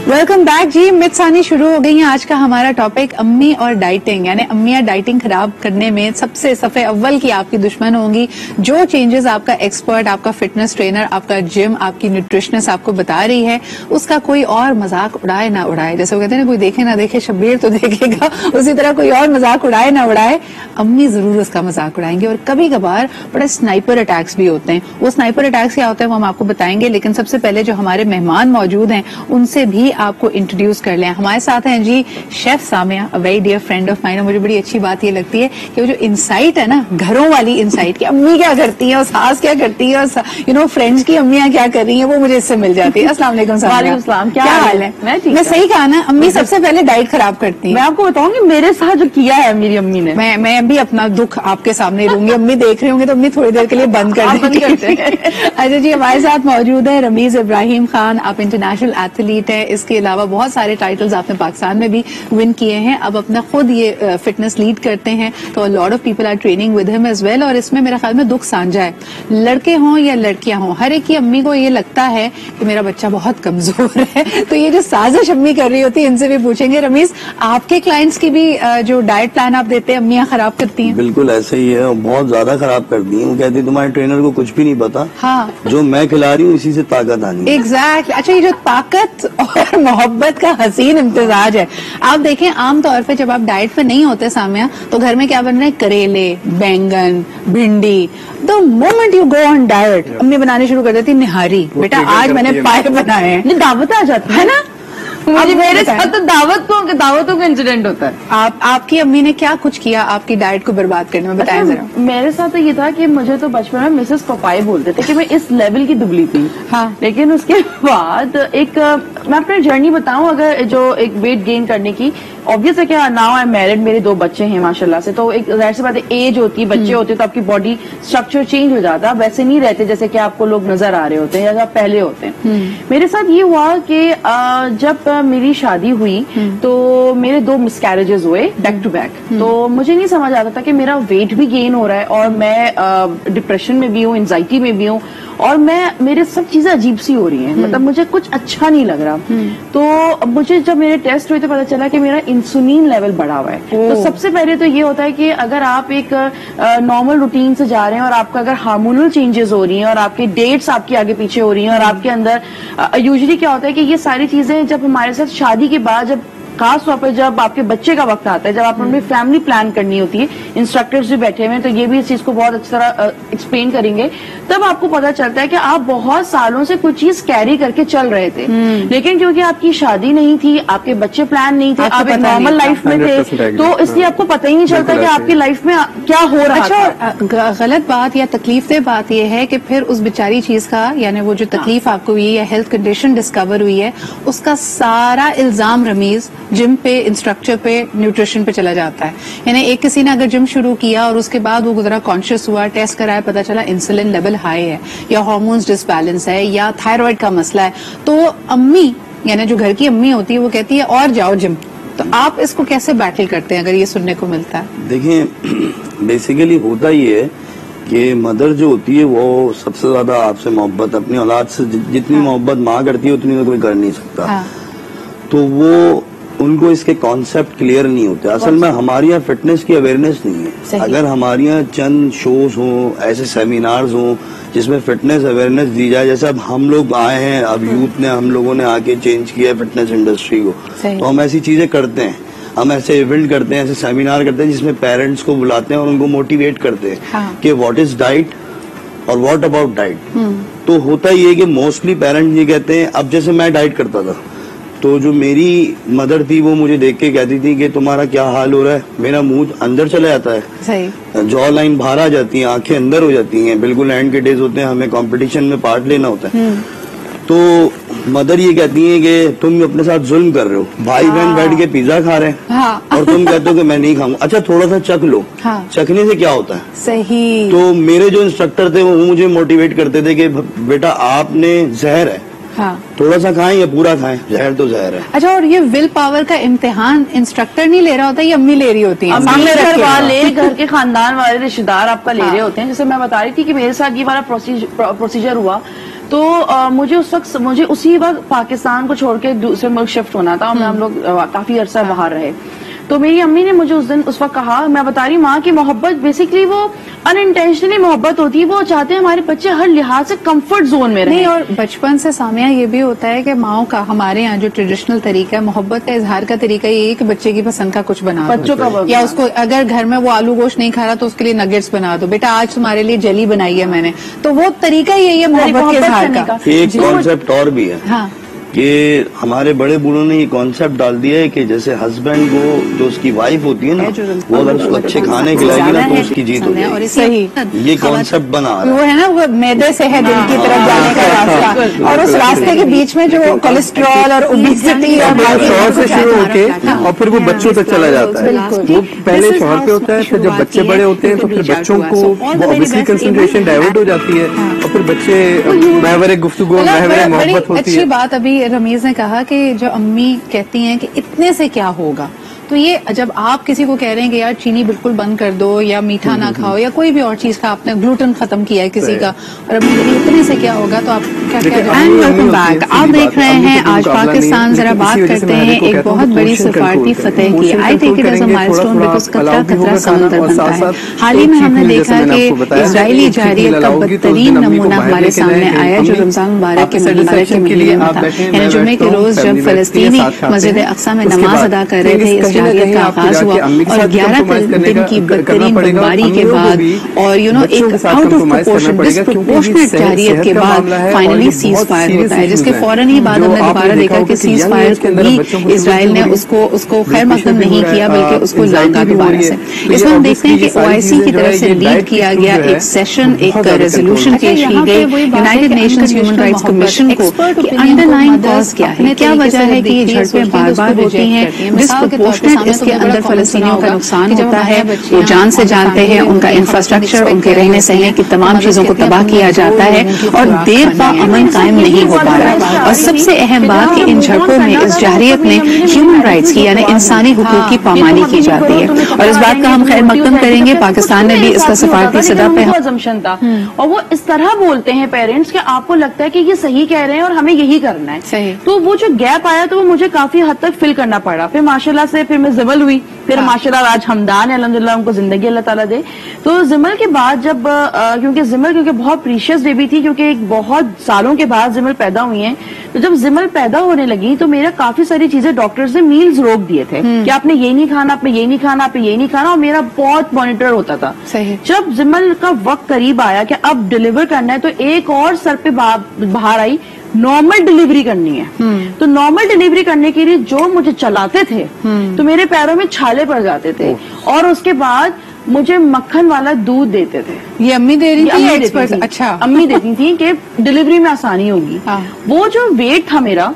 Welcome back जी। मित्सानी शुरू हो गई है। आज का हमारा टॉपिक अम्मी और डाइटिंग, यानी अम्मियां डाइटिंग खराब करने में सबसे सफ़े अव्वल की आपकी दुश्मन होंगी। जो चेंजेस आपका एक्सपर्ट, आपका फिटनेस ट्रेनर, आपका जिम, आपकी न्यूट्रिशनिस्ट आपको बता रही है, उसका कोई और मजाक उड़ाए ना उड़ाए। जैसे वो कहते हैं ना, कोई देखे ना देखे शब्बीर तो देखेगा, उसी तरह कोई और मजाक उड़ाए ना उड़ाए, अम्मी जरूर उसका मजाक उड़ाएंगे। और कभी कभार बड़े स्नाइपर अटैक्स भी होते हैं। वो स्नाइपर अटैक्स क्या होते हैं वो हम आपको बताएंगे, लेकिन सबसे पहले जो हमारे मेहमान मौजूद हैं उनसे भी आपको इंट्रोड्यूस कर लें। हमारे साथ हैं जी chef Samia, a very dear friend of mine. मुझे बड़ी अच्छी बात ये लगती है कि वो जो इंसाइट है ना, घरों वाली इंसाइट की अम्मी क्या करती है और सास क्या करती है और फ्रेंड्स की अम्मियां क्या कर रही हैं, वो मुझे इससे मिल जाती है। अस्सलाम वालेकुम सामिया, क्या हाल है? मैं सही कहा ना, अम्मी सबसे पहले डाइट खराब करती है। मैं आपको बताऊंगी मेरे साथ जो किया है मेरी अम्मी ने। मैं भी अपना दुख आपके सामने दूंगी। अम्मी देख रही होंगे तो अम्मी थोड़ी देर के लिए बंद कर देंगे। अच्छा जी, हमारे साथ मौजूद है रमीज इब्राहिम खान। आप इंटरनेशनल एथलीट है, इसके अलावा बहुत सारे टाइटल्स आपने पाकिस्तान में भी विन किए हैं। अब अपना खुद ये फिटनेस लीड करते हैं, तो lot of people are training with him as well. और इसमें मेरा ख्याल में दुख साझा है, लड़के हों या लड़कियां हों, हर एक की अम्मी को ये लगता है कि मेरा बच्चा बहुत कमजोर है। तो ये जो साजिश अम्मी कर रही होती है, इनसे भी पूछेंगे। रमीज, आपके क्लाइंट्स की भी जो डाइट प्लान आप देते हैं अम्मियां खराब करती हैं? बिल्कुल ऐसे ही है, बहुत ज्यादा खराब करती हैं। वो कहती है तुम्हारे ट्रेनर को कुछ भी नहीं पता। हाँ, जो मैं खिला रही हूँ इसी से ताकत आनी है। एग्जैक्टली। अच्छा, ये जो ताकत और मोहब्बत का हसीन इम्तिजाज है। आप देखें, आमतौर पे जब आप डाइट पे नहीं होते सामिया, तो घर में क्या बन रहे हैं? करेले, बैंगन, भिंडी। The moment you go on diet, अम्मी बनाने शुरू कर देती निहारी, बेटा आज मैंने पाए बनाए हैं। दावत आ जाती है ना। अब मेरे साथ तो दावतों का इंसिडेंट होता है। आपकी अम्मी ने क्या कुछ किया आपकी डाइट को बर्बाद करने में, बताएं जरा। मेरे साथ तो ये था कि मुझे तो बचपन में मिसेस पपाई बोलते थे कि मैं इस लेवल की दुबली थी। हाँ। लेकिन उसके बाद मैं अपनी जर्नी बताऊं, अगर जो एक वेट गेन करने की, ऑब्वियस है कि नाउ आई एम मैरिड, मेरे 2 बच्चे हैं माशाल्लाह से। तो एक जाहिर सी बात है, एज होती है, बच्चे होते हैं तो आपकी बॉडी स्ट्रक्चर चेंज हो जाता है। वैसे नहीं रहते जैसे कि आपको लोग नजर आ रहे होते हैं या पहले होते हैं। मेरे साथ ये हुआ कि जब मेरी शादी हुई तो मेरे 2 मिसकैरेजेस हुए बैक टू बैक। तो मुझे नहीं समझ आता था कि मेरा वेट भी गेन हो रहा है और मैं डिप्रेशन में भी हूँ, एंजाइटी में भी हूँ, और मेरे सब चीजें अजीब सी हो रही हैं। मतलब मुझे कुछ अच्छा नहीं लग रहा। तो मुझे जब मेरे टेस्ट हुए तो पता चला कि मेरा इंसुलिन लेवल बढ़ा हुआ है। तो सबसे पहले तो ये होता है कि अगर आप एक नॉर्मल रूटीन से जा रहे हैं और आपका अगर हार्मोनल चेंजेस हो रही हैं और आपकी डेट्स आपकी आगे पीछे हो रही हैं और आपके अंदर यूजुअली क्या होता है कि ये सारी चीजें जब हमारे साथ शादी के बाद, जब खास तौर पर जब आपके बच्चे का वक्त आता है, जब आप उनमें फैमिली प्लान करनी होती है, इंस्ट्रक्टर्स भी बैठे हुए हैं तो ये भी इस चीज को बहुत अच्छी तरह एक्सप्लेन करेंगे, तब आपको पता चलता है कि आप बहुत सालों से कुछ चीज कैरी करके चल रहे थे, लेकिन क्योंकि आपकी शादी नहीं थी, आपके बच्चे प्लान नहीं थे, आप एक नॉर्मल लाइफ में थे, तो इसलिए आपको पता ही नहीं चलता कि आपकी लाइफ में क्या हो रहा है। अच्छा, गलत बात या तकलीफ दे बात यह है कि फिर उस बेचारी चीज का, यानी वो जो तकलीफ आपको हुई है या हेल्थ कंडीशन डिस्कवर हुई है, उसका सारा इल्जाम रमीज जिम पे, इंस्ट्रक्टर पे, न्यूट्रिशन पे चला जाता है। यानी एक किसी ने अगर जिम शुरू किया और उसके बाद वो गुजरा कॉन्शियस हुआ, टेस्ट कराया, पता चला इंसुलिन लेवल हाई है या हार्मोन्स डिसबैलेंस है या थायराइड का मसला है, तो अम्मी, यानी जो घर की अम्मी होती है, वो कहती है और जाओ जिम। तो आप इसको कैसे बैटल करते हैं अगर ये सुनने को मिलता है? देखिए, बेसिकली होता ये है कि मदर जो होती है वो सबसे ज्यादा आपसे मोहब्बत, अपनी औलाद से जितनी मोहब्बत माँ करती है उतनी तो कोई कर नहीं सकता। तो वो उनको इसके कॉन्सेप्ट क्लियर नहीं होते। असल में हमारे यहाँ फिटनेस की अवेयरनेस नहीं है। अगर हमारे यहाँ चंद शोज हों, ऐसे सेमिनार्स हों जिसमें फिटनेस अवेयरनेस दी जाए, जैसे अब हम लोग आए हैं, अब यूथ ने, हम लोगों ने आके चेंज किया है फिटनेस इंडस्ट्री को, तो हम ऐसी चीजें करते हैं, हम ऐसे इवेंट करते हैं, ऐसे सेमिनार करते हैं जिसमें पेरेंट्स को बुलाते हैं और उनको मोटिवेट करते हैं कि व्हाट इज डाइट और व्हाट अबाउट डाइट। तो होता ये कि मोस्टली पेरेंट्स ये कहते हैं, अब जैसे मैं डाइट करता था तो जो मेरी मदर थी वो मुझे देख के कहती थी कि तुम्हारा क्या हाल हो रहा है, मेरा मुंह अंदर चला जाता है, सही, जॉ लाइन बाहर आ जाती है, आंखें अंदर हो जाती हैं, बिल्कुल एंड के डेज होते हैं, हमें कंपटीशन में पार्ट लेना होता है। तो मदर ये कहती है कि तुम अपने साथ जुल्म कर रहे हो, भाई बहन बैठ के पिज्जा खा रहे हैं और तुम कहते हो कि मैं नहीं खाऊंगा। अच्छा थोड़ा सा चख लो, चखने से क्या होता है? सही। तो मेरे जो इंस्ट्रक्टर थे वो मुझे मोटिवेट करते थे कि बेटा आपने जहर है, थोड़ा सा खाएं या पूरा खाएं, जहर तो जहर है। अच्छा, और ये विल पावर का इम्तिहान इंस्ट्रक्टर नहीं ले रहा होता, ये अम्मी ले रही होती है, सामने घर वाले, घर के खानदान वाले रिश्तेदार आपका ले रहे होते हैं। जैसे मैं बता रही थी कि मेरे साथ ये वाला प्रोसीजर हुआ। تو مجھے اس وقت اسی وقت پاکستان کو چھوڑ کے دوسرے ملک شفٹ ہونا تھا، اور ہم لوگ کافی عرصہ باہر رہے. تو میری امی نے مجھے اس وقت کہا، میں بتا رہی ماں کی محبت بیسکلی وہ ان انٹینشنلی محبت ہوتی ہے، وہ چاہتے ہیں ہمارے بچے ہر لحاظ سے کمفرٹ زون میں رہیں. نہیں، اور بچپن سے سامیہ یہ بھی ہوتا ہے کہ ماؤں کا ہمارے یہاں جو ٹریڈیشنل طریقہ ہے محبت کا اظہار کا طریقہ یہ ہے کہ بچے کی پسند کا کچھ بنا دو، بچوں کا یا اس کو اگر گھر میں وہ آلو گوشت نہیں کھا رہا تو اس کے لیے نگیٹس بنا دو، بیٹا آج تمہارے لیے جلی بنائی ہے میں نے. تو وہ طریقہ یہی ہے محبت کے اظہار کا. ایک کانسیپٹ اور بھی ہے کہ ہمارے بڑے بوڑھوں نے یہ کانسیپٹ ڈال دیا ہے کہ جیسے ہسبینڈ کو جو اس کی وائف ہوتی ہے نا، وہ اگر اس کو اچھے کھانے کھلائے گی نا تو اس کی جیت ہو جائے گی. صحیح، یہ کانسیپٹ بنا رہا ہے. وہ ہے نا، وہ میدے سے ہے دل کی طرف جانے کا راستہ، اور اس راستے کے بیچ میں جو کولیسٹرول اور اوبیسٹی اور شوہر سے شروع ہو کے اور پھر وہ بچوں تک چلا جاتا ہے. وہ پہلے شوہر پہ ہوتا ہے، پھر جب بچے بڑے ہوتے ہیں تو پھر بچوں کو اوبیسلی کنسنٹریشن ڈائیورٹ ہو جاتی ہے، اور پھر بچے محور گفتگو محور محبت ہوتی ہے. اچھی بات ابھی رمیز نے کہا کہ جو امی کہتی ہیں کہ اتنے سے کیا ہوگا، تو یہ جب آپ کسی کو کہہ رہے ہیں کہ یار چینی بالکل بند کر دو یا میٹھا نہ کھاؤ یا کوئی بھی اور چیز کا، آپ نے گلوٹن ختم کیا ہے کسی کا، اور ابھی اتنے سے کیا ہوگا، تو آپ کیا ویلکم بیک. آپ دیکھ رہے ہیں آج پاکستان. ذرا بات کرتے ہیں ایک بہت بڑی سفارتی فتح کی. آئی ٹیک اٹ ایز اے مائل اسٹون بیکاز قطرہ قطرہ سمندر بنتا ہے. حال ہی میں ہم نے دیکھا کہ اسرائیلی جارحیت کا بدترین نمونہ ہمارے سامنے آیا جو رمضان مبارک کے مہینے میں تھا. یعنی جمعے کے روز جب فلسطینی مسجد اقصیٰ میں نماز ادا کر رہے تھے، جارحیت کا آغاز ہوا، اور 11 دن کی بدترین بمباری کے بعد اور ایک آؤٹ آف پروپورشن ڈسپروپورشنیٹ جارحیت کے بعد فائنلی سیز فائر ہوتا ہے، جس کے فوراً ہی بعد ہم نے دوبارہ دیکھا کہ سیز فائر کو بھی اسرائیل نے اس کو خیر مقدم نہیں کیا بلکہ اس کو لانگا دوبارہ سے. اس میں ہم دیکھتے ہیں کہ OIC کی طرف سے لیڈ کیا گیا ایک سیشن، ایک ریزولوشن پیش کی گئی United nations human rights commission کو کہ انڈر لائن کاز کیا ہے، کیا وجہ ہے کہ یہ جھڑپیں بار بار ہوتی ہیں. ڈسپروپورشنیٹ اس کے اندر فلسطینیوں کا نقصان ہوتا ہے، وہ جان سے جانتے ہیں، ان کا انفراسٹرکچر، ان کے رہنے سہنے کی تمام چیزوں کو تباہ کیا جاتا ہے، اور دیر پا امن قائم نہیں ہو پا رہا. اور سب سے اہم بات کہ ان جھڑپوں میں اس جارحیت میں ہیومن رائٹس کی یعنی انسانی حقوق کی پامالی کی جاتی ہے، اور اس بات کا ہم خیر مقدم کریں گے. پاکستان نے بھی اس کا سفارتی صدا پہ ازمپشن تھا، اور وہ اس طرح بولتے ہیں پیرنٹس کہ آپ کو لگتا ہے کہ یہ صحیح کہہ رہے ہیں اور ہمیں یہی کرنا ہے. تو وہ جو گیپ آیا تو وہ مجھے کافی حد تک فل کرنا پڑا. پھر ماشاءاللہ سے پھر میں زمل ہوئی، پھر ماشاءاللہ آج ہمدان ہے، الحمدللہ ان کو زندگی اللہ تعالیٰ دے. تو زمل کے بعد جب کیونکہ بہت پریشیس بیبی تھی، کیونکہ ایک بہت سالوں کے بعد زمل پیدا ہوئی ہیں، تو جب زمل پیدا ہونے لگی تو میرا کافی ساری چیزیں ڈاکٹرز نے میلز روک دیے تھے کہ آپ نے یہ نہیں کھانا، آپ نے یہ نہیں کھانا، آپ نے یہ نہیں کھانا، اور میرا بہت مانیٹر ہوتا تھا. جب زمل کا وقت قریب آیا کہ اب ڈیلیور کرنا ہے، تو ایک اور سر پہ باہر آئی، نارمل ڈیلیوری کرنی ہے. تو نارمل ڈیلیوری کرنے کے لیے جو مجھے چلاتے تھے تو میرے پیروں میں چھالے پڑ جاتے تھے، اور اس کے بعد مجھے مکھن والا دودھ دیتے تھے. یہ امی دے رہی تھی؟ اچھا، امی دیتی تھی کہ ڈیلیوری میں آسانی ہوگی. وہ جو ویٹ تھا میرا،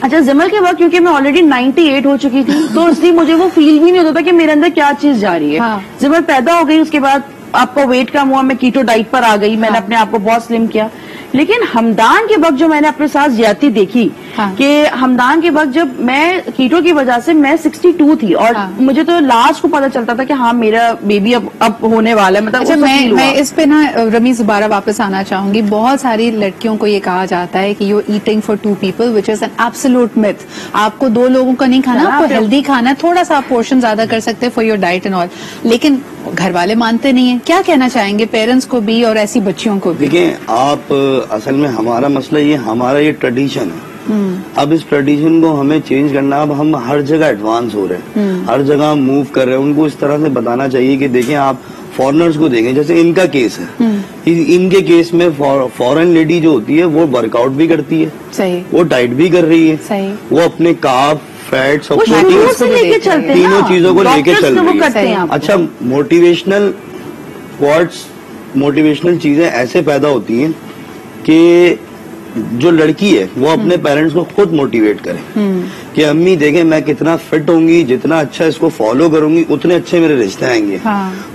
اچھا زمل کے وقت کیونکہ میں آلریڈی 98 ہو چکی تھی، تو اس لیے مجھے وہ فیل بھی نہیں ہوتا تھا کہ میرے اندر کیا چیز جا رہی ہے. زمل پیدا ہو گئی، اس کے بعد آپ کا ویٹ کم ہوا، میں کیٹو ڈائٹ پر آ گئی، میں نے اپنے آپ کو بہت سلم کیا. لیکن ہمدان کے وقت جو میں نے اپنے ساتھ زیادتی دیکھی کہ ہمدان کے وقت جب میں کیٹو کی وجہ سے میں 62 تھی، اور مجھے تو لاسٹ کو پتا چلتا تھا کہ ہاں میرا بیبی اب ہونے والا ہے. مطلب میں اس پہ نا رمیز دوبارہ واپس آنا چاہوں گی. بہت ساری لڑکیوں کو یہ کہا جاتا ہے کہ you eating for 2 people which is an absolute myth. آپ کو 2 لوگوں کا نہیں کھانا، آپ کو ہیلدی کھانا ہے، تھوڑا سا آپ پورشن زیادہ کر سکتے ہیں for your diet and all. لیکن گھر والے مانتے نہیں ہیں. کیا کہنا چاہیں گے پیرنٹس کو بھی اور ایسی بچیوں کو بھی؟ دیکھیں آپ، اصل میں ہمارا مسئلہ ہمارا یہ ٹریڈیشن ہے. اب اس ٹریڈیشن کو ہمیں چینج کرنا. اب ہم ہر جگہ ایڈوانس ہو رہے ہیں، ہر جگہ موو کر رہے ہیں. ان کو اس طرح سے بتانا چاہیے کہ دیکھیں آپ فورنرز کو دیکھیں، جیسے ان کا کیس ہے، ان کے کیس میں فورن لیڈی جو ہوتی ہے وہ ورک آؤٹ بھی کرتی ہے، وہ ڈائٹ بھی کر رہی ہے، وہ اپنے کارب، فیٹس اور تینوں چیزوں کو لے کے چل رہی ہے. اچھا موٹیویشنل کوٹس، موٹیویشنل چیزیں ایسے پیدا ہوتی ہیں کہ جو لڑکی ہے وہ اپنے پیرنٹس کو خود موٹیویٹ کرے کہ امی دیکھیں میں کتنا فٹ ہوں گی، جتنا اچھا اس کو فالو کروں گی اتنے اچھے میرے رشتے آئیں گے،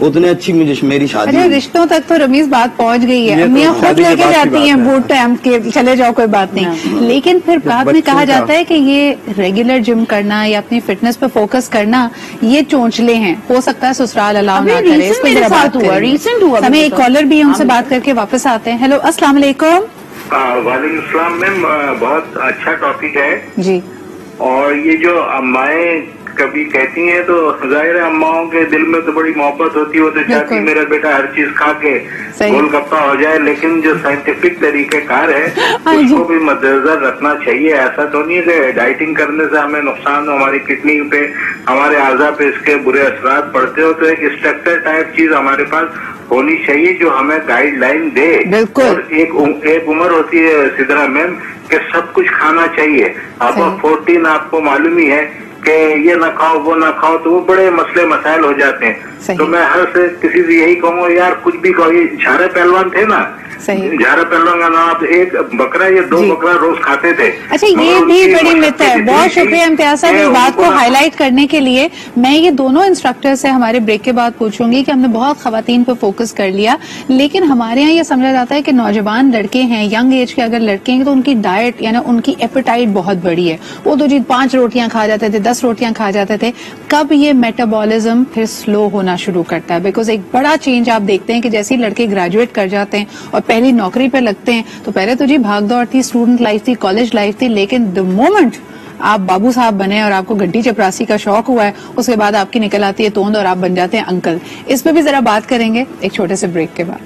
اتنے اچھی میری شادی. رشتوں تک تو رمیز بات پہنچ گئی ہے، امیاں خود لے کے جاتی ہیں بوٹ ٹائم کے چلے جاؤ کوئی بات نہیں. لیکن پھر بعد میں کہا جاتا ہے کہ یہ ریگولر جم کرنا یا اپنی فٹنس پہ فوکس کرنا یہ چونچلے ہیں. ہو سکتا ہے سسرال الاؤ نہ کرے. ہمیں ایک کالر بھی ان سے بات کر کے واپس آتے ہیں. ہیلو السلام علیکم. वालेकुम सलाम मैम, बहुत अच्छा टॉपिक है जी। और ये जो अम्माएं कभी कहती हैं तो जाहिर है अम्माओं के दिल में तो बड़ी मोहब्बत होती है, वो तो चाहती मेरा बेटा हर चीज खा के गोलगप्पा हो जाए, लेकिन जो साइंटिफिक तरीकेकार है उसको भी मद्देनजर रखना चाहिए। ऐसा तो नहीं है कि डाइटिंग करने से हमें नुकसान हो, हमारी किडनी पे, हमारे आज़ा पे इसके बुरे असरात पड़ते हो। तो एक स्ट्रक्चर टाइप चीज हमारे पास होनी चाहिए जो हमें गाइडलाइन दे। और एक उम्र होती है सिद्रा मैम कि सब कुछ खाना चाहिए। अब 14 आपको मालूम ही है कि ये ना खाओ वो ना खाओ, तो वो बड़े मसले मसाइल हो जाते हैं। तो मैं हर से किसी से यही कहूँगा यार कुछ भी कहो। ये झारे पहलवान थे ना, झारे पहलवान का नाम, एक बकरा या 2 बकरा रोज खाते थे। अच्छा, ये भी बड़ी मिथ है। बहुत शुक्रिया इम्तियाज साहब इस बात को हाईलाइट करने के लिए। मैं ये दोनों इंस्ट्रक्टर से हमारे ब्रेक के बाद पूछूंगी कि हमने बहुत खवातीन पे फोकस कर लिया, लेकिन हमारे यहाँ ये समझा जाता है कि नौजवान लड़के हैं, यंग एज के अगर लड़के हैं तो उनकी डाइट यानी उनकी एपेटाइट बहुत बड़ी है। वो तो जी 5 रोटियां खा जाते थे, 10 रोटियां खा जाते थे। कब ये मेटाबॉलिज्म फिर स्लो होना शुरू करता है? बिकॉज एक बड़ा चेंज आप देखते हैं कि जैसे ही लड़के ग्रेजुएट कर जाते हैं और पहली नौकरी पे लगते हैं तो पहले तो जी भाग दौड़ थी, स्टूडेंट लाइफ थी, कॉलेज लाइफ थी, लेकिन द मोमेंट आप बाबू साहब बने और आपको घंटी चपरासी का शौक हुआ है, उसके बाद आपकी निकल आती है तोंद और आप बन जाते हैं अंकल। इस पे भी जरा बात करेंगे एक छोटे से ब्रेक के बाद।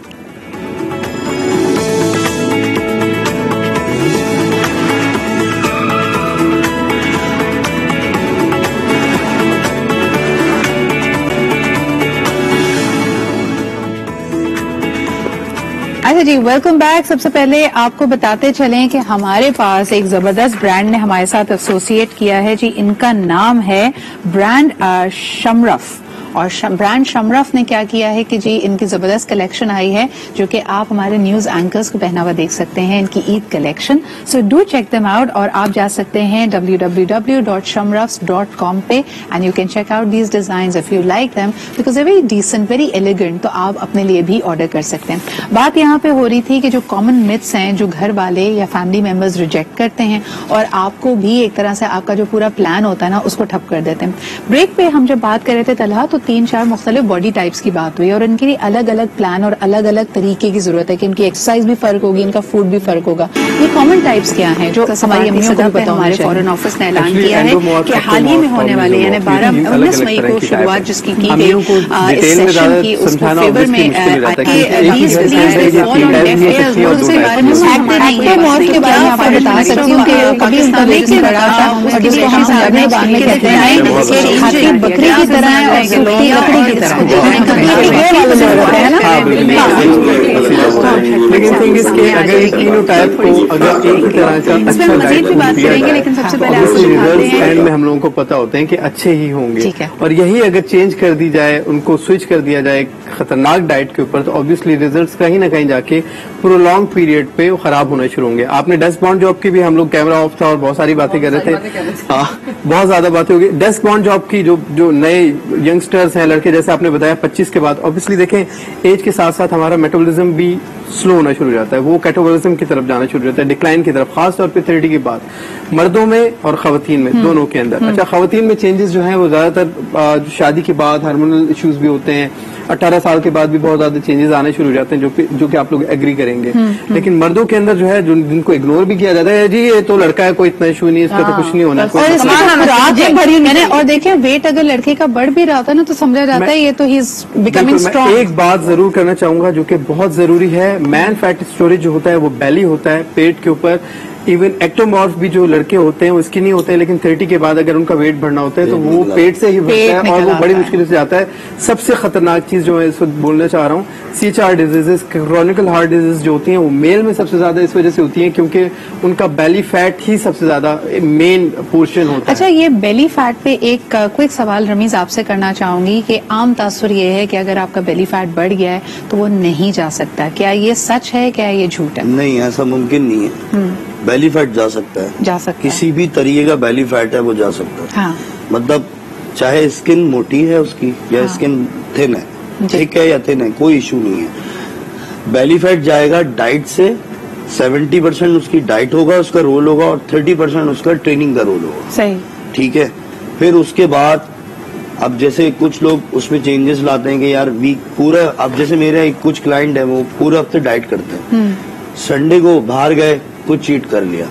अच्छा जी, वेलकम बैक। सबसे पहले आपको बताते चलें कि हमारे पास एक जबरदस्त ब्रांड ने हमारे साथ एसोसिएट किया है जी। इनका नाम है ब्रांड शमरफ। और ब्रांड शमरफ ने क्या किया है कि जी इनकी जबरदस्त कलेक्शन आई है जो कि आप हमारे न्यूज एंकर्स को पहना हुआ देख सकते हैं, इनकी Eid collection. So do check them out और आप जा सकते हैं www.shamrafs.com पे and you can check out these designs if you like them because they very decent, very elegant. तो आप अपने लिए भी ऑर्डर कर सकते हैं। बात यहाँ पे हो रही थी कि जो कॉमन मिथ्स हैं जो घर वाले या फैमिली मेंबर्स रिजेक्ट करते हैं और आपको भी एक तरह से आपका जो पूरा प्लान होता है ना उसको ठप कर देते हैं। ब्रेक पे हम जब बात कर रहे थे तलहा तो 3-4 मुख्तलिफ बॉडी टाइप्स की बात हुई और इनके लिए अलग अलग प्लान और अलग अलग तरीके की जरूरत है कि इनकी एक्सरसाइज भी फर्क होगी, इनका फूड भी फर्क होगा। ये कॉमन टाइप्स क्या हैं जो हमारी अम्मियों को पता? हमारे फॉरेन ऑफिस ने ऐलान किया है कि हाल ही में होने वाले यानी 19 मई को शुरुआत जिसकी की गई इस सेशन की उसको फेवर में के बारे में मौत के बारे में आपको बता सकती हूँ कि कभी उनका वेट भी बढ़ा था और जिसको हम सामने बांधने कहते हैं हाथी बकरी की तरह है और सूखी लकड़ी की तरह है ना। लेकिन थिंग इज कि अगर इन तीनों टाइप को अगर एक ही तरह का अच्छा डाइट करेंगे, लेकिन सबसे पहले रिजल्ट्स एंड में हम लोगों को पता होते हैं कि अच्छे ही होंगे। और यही अगर चेंज कर दी जाए, उनको स्विच कर दिया जाए खतरनाक डाइट के ऊपर, तो ऑब्वियसली रिजल्ट्स कहीं ना कहीं जाके प्रोलॉन्ग पीरियड पे वो खराब होना शुरू होंगे। आपने डेस्क बाउंड जॉब की भी, हम लोग कैमरा ऑफ था और बहुत सारी बातें कर रहे थे, बहुत ज्यादा बातें होगी। डेस्क बाउंड जॉब की जो नए यंगस्टर्स हैं, लड़के जैसे आपने बताया 25 के बाद, ऑब्वियसली देखें एज के साथ साथ हमारा मेटाबॉलिज्म भी स्लो होना शुरू हो जाता है, वो कैटाबॉलिज्म की तरफ जाना शुरू हो जाता है, डिक्लाइन की तरफ, खासतौर पे 30 के बाद, मर्दों में और खवातीन में, दोनों के अंदर। अच्छा, खवातीन में चेंजेस जो हैं वो ज्यादातर शादी के बाद हार्मोनल इश्यूज भी होते हैं, 18 साल के बाद भी बहुत ज्यादा चेंजेस आने शुरू हो जाते हैं, जो कि आप लोग एग्री करेंगे। लेकिन मर्दों के अंदर जो है, जिनको इग्नोर भी किया जाता है, जी ये तो लड़का है, कोई इतना इशू नहीं है, इसका तो कुछ नहीं होना। और देखिए वेट अगर लड़के का बढ़ भी रहा था ना तो समझा जाता है ये तो ही इज बिकमिंग स्ट्रांग। एक बात जरूर करना चाहूंगा जो कि बहुत जरूरी है, मैन फैट स्टोरेज जो होता है वो बेली होता है, पेट के ऊपर। इवन एक्टोमॉर्फ भी जो लड़के होते हैं वो स्किनी होते हैं, लेकिन 30 के बाद अगर उनका वेट बढ़ना होता है तो वो पेट से ही बढ़ता है और वो बड़ी मुश्किल से जाता है। सबसे खतरनाक चीज जो मैं इस वक्त बोलना चाह रहा हूँ, CHR diseases, Chronicle heart disease जो होती हैं वो मेल में सबसे ज्यादा इस वजह से होती हैं क्योंकि उनका बेली फैट ही सबसे ज्यादा मेन पोर्शन होता है। अच्छा, ये बेली फैट पे एक क्विक सवाल रमीज आपसे करना चाहूंगी कि आम तासुर ये है कि अगर आपका बेली फैट बढ़ गया है तो वो नहीं जा सकता, क्या ये सच है, क्या ये झूठ है? नहीं, ऐसा मुमकिन नहीं है। बेली फैट जा सकता है, किसी भी तरीके का बेली फैट है वो जा सकता है। हाँ। मतलब चाहे स्किन मोटी है उसकी या स्किन थिन है, ठीक है या थिन है, कोई इशू नहीं है। बेली फैट जाएगा डाइट से, 70% उसकी डाइट होगा, उसका रोल होगा, और 30% उसका ट्रेनिंग का रोल होगा। सही, ठीक है। फिर उसके बाद अब जैसे कुछ लोग उसमें चेंजेस लाते हैं कि यार वीक पूरा, अब जैसे मेरे कुछ क्लाइंट है वो पूरा हफ्ते डाइट करते हैं, संडे को बाहर गए, कुछ चीट कर लिया,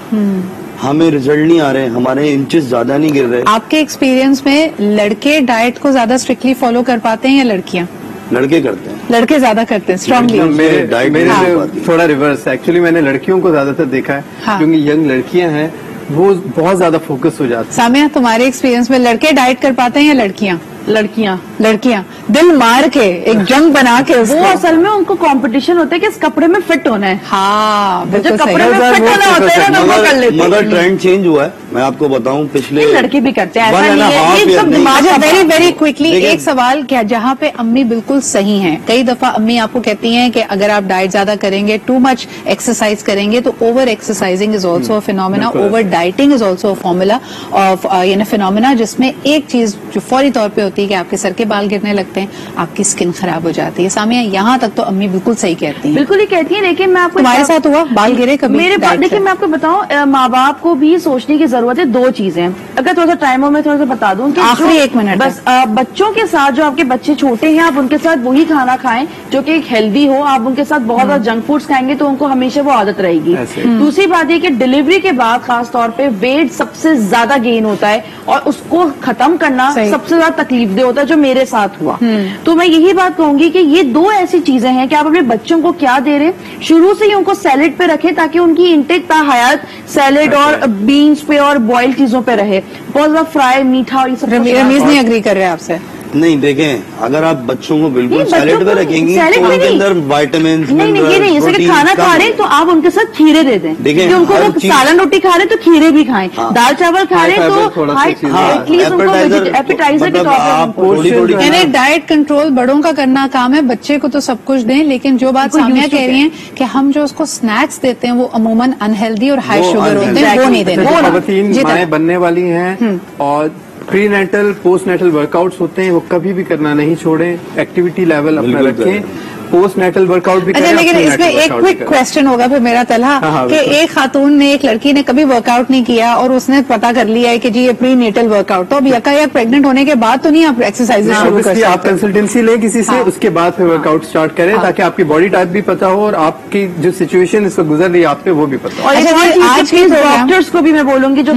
हमें रिजल्ट नहीं आ रहे, हमारे इंचेस ज्यादा नहीं गिर रहे। आपके एक्सपीरियंस में लड़के डाइट को ज्यादा स्ट्रिक्टली फॉलो कर पाते हैं या लड़कियां? लड़के करते हैं, लड़के ज्यादा करते हैं स्ट्रांगली। मेरे थोड़ा रिवर्स, एक्चुअली मैंने लड़कियों को ज्यादातर देखा है, क्योंकि यंग लड़कियां हैं वो बहुत ज्यादा फोकस हो जाती है। सामिया, तुम्हारे एक्सपीरियंस में लड़के डाइट कर पाते हैं या लड़कियां? लड़कियां दिल मार के एक जंग बना के वो असल में उनको कंपटीशन होता है कि इस कपड़े में फिट होना है। हाँ, जो कपड़े में फिट होना होता है ना वो कर लेते हैं। मगर ट्रेंड चेंज हुआ है, मैं आपको बताऊं, पिछले लड़के भी करते हैं, ऐसा नहीं है, ये सब दिमाग। वेरी वेरी क्विकली एक सवाल, क्या जहाँ पे अम्मी बिल्कुल सही हैं, कई दफा अम्मी आपको कहती हैं कि अगर आप डाइट ज्यादा करेंगे, टू मच एक्सरसाइज करेंगे तो over exercising is also a phenomena, over dieting is also a formula of phenomena, जिसमें एक चीज जो फौरी तौर पे होती है कि आपके सर के बाल गिरने लगते हैं, आपकी स्किन खराब हो जाती है। सामिया, यहाँ तक तो अम्मी बिल्कुल सही कहती हैं। बिल्कुल ही कहती है, लेकिन मैं आपको, तुम्हारे साथ हुआ बाल गिरे कभी? मेरे पास देखिए, मैं आपको बताऊं, माँ बाप को भी सोचने की जरूरत है। दो चीजें, अगर थोड़ा सा टाइम हो मैं थोड़ा सा बता दूं कि आखिरी 1 मिनट बस, बच्चों के साथ जो आपके बच्चे छोटे हैं, आप उनके साथ वही खाना खाएं जो कि हेल्दी हो। आप उनके साथ बहुत ज्यादा जंक फूड्स खाएंगे तो उनको हमेशा वो आदत रहेगी। दूसरी बात ये कि डिलीवरी के बाद खास तौर पे वेट सबसे ज्यादा गेन होता है और उसको खत्म करना सबसे ज्यादा तकलीफदेह होता है, जो मेरे साथ हुआ। तो मैं यही बात कहूंगी कि ये दो ऐसी चीजें हैं कि आप अपने बच्चों को क्या दे रहे हैं, शुरू से ही उनको सैलेड पे रखें ताकि उनकी इंटेक हयात सैलेड और बीन्स पे और बॉइल चीजों पे रहे। बहुत ज्यादा फ्राई, मीठा और ये सब। रमीज नहीं एग्री कर रहे आपसे? नहीं, देखें, अगर आप बच्चों को बिल्कुल सैलेड पे रखेंगे तो उनके अंदर विटामिन, ये नहीं, जैसे कि खाना खा रहे हैं तो आप उनके साथ खीरे दे दें। देखिए, उनको वो सालन रोटी खा रहे हैं तो खीरे भी खाएं, दाल चावल खा रहे हैं तो एटलीस्ट उनको एपेटाइजर के तौर पर। यानी डाइट कंट्रोल बड़ों का करना काम है, बच्चे को तो सब कुछ दें, लेकिन जो बात सामिया कह रही है कि हम जो उसको स्नैक्स देते हैं वो अमूमन अनहेल्दी और हाई शुगर होते हैं, वो नहीं देते। माएं बनने वाली हैं और prenatal postnatal workouts होते हैं, वो कभी भी करना नहीं छोड़ें, एक्टिविटी लेवल अपना रखें, पोस्ट नेटल वर्कआउट भी करें। लेकिन इसमें एक क्विक क्वेश्चन होगा फिर मेरा तलहा, कि एक खातून ने, एक लड़की ने कभी वर्कआउट नहीं किया और उसने पता कर लिया है कि जी ये प्री नेटल वर्कआउट, तो अब यकायक प्रेग्नेंट होने के बाद तो नहीं आप एक्सरसाइज शुरू कर सकते। आप कंसल्टेंसी लें किसी से, उसके बाद फिर वर्कआउट स्टार्ट करें, ताकि आपकी बॉडी टाइप भी पता हो और आपकी जो सिचुएशन इसको गुजर रही है आप पे वो भी पता हो। और आज के डॉक्टर्स को भी मैं बोलूंगी, जो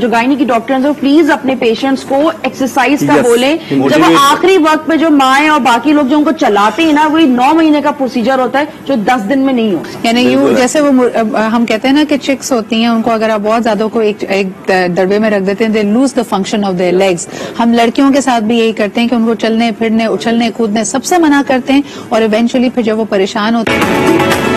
गायनी की डॉक्टर्स हैं, प्लीज अपने पेशेंट्स को एक्सरसाइज का बोले। जब आखिरी वक्त में जो माएँ और बाकी लोग जो उनको चलाते हैं ना, वही 9 महीने का प्रोसीजर होता है जो 10 दिन में नहीं होता। यानी जैसे वो हम कहते हैं ना कि चिक्स होती हैं, उनको अगर आप बहुत ज्यादा को एक दड़बे में रख देते हैं, they lose the function of their legs. हम लड़कियों के साथ भी यही करते हैं कि उनको चलने फिरने, उछलने कूदने सबसे मना करते हैं और इवेंचुअली फिर जब वो परेशान होते हैं